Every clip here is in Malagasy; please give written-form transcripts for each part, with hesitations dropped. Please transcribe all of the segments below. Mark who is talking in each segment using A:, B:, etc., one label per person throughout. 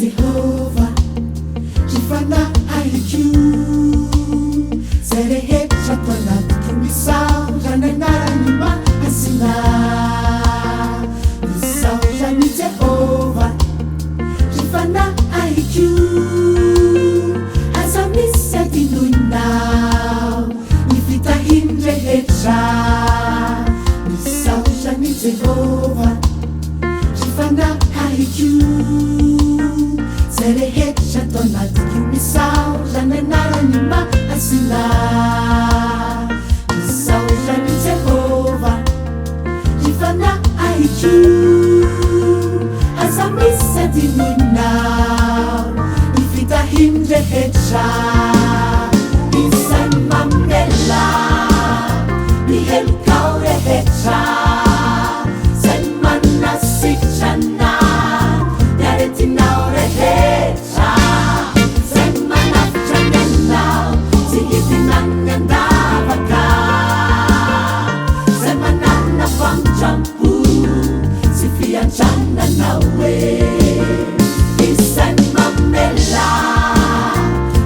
A: Jehova jifanahaiko zay rehetra atao anaty misaorana anarany mahasina misaorany Jehova jifanahaiko aza misy adinoinao ny fitahiny rehetra misaorany Jehova jifanahaiko zay rehetra atao anaty misaorana anarany mahasina misaorany Jehova jifanahaiko aza misy adinoinao ny fitahiny rehetra isany mamela ny helokao rehetra zay manasitrana ny aretinao rehetra zay manafitra nenao tsy hidinany andavaka zay manana famotrampo sy fiantrananao isany mamela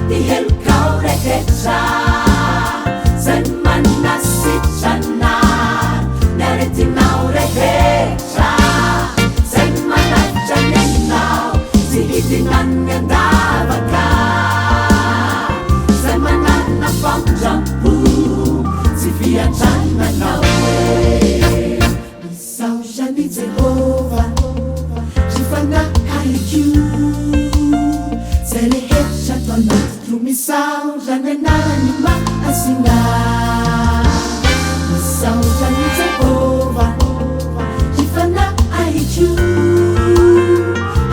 A: ny helokao rehetra zay manasitrana ny aretinao rehetra zay manafitra nenao tsy hidinany andavaka zay manana famotrampo sy fiantrananao misaorany Jehova jifanahaiko zay rehetra atao anaty misaorana anarany mahasina misaorany Jehova jifanahaiko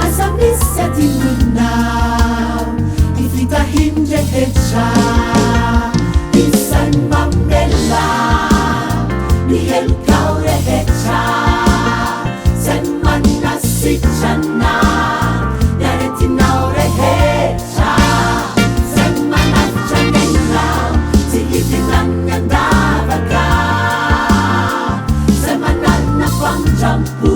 A: aza misy adinoinao ny fitahiny rehetra isany mamela ny helokao rehetra zay manasitrana ny aretinao rehetra zay manafitra nenao tsy hidinany andavaka zay manana famotrampo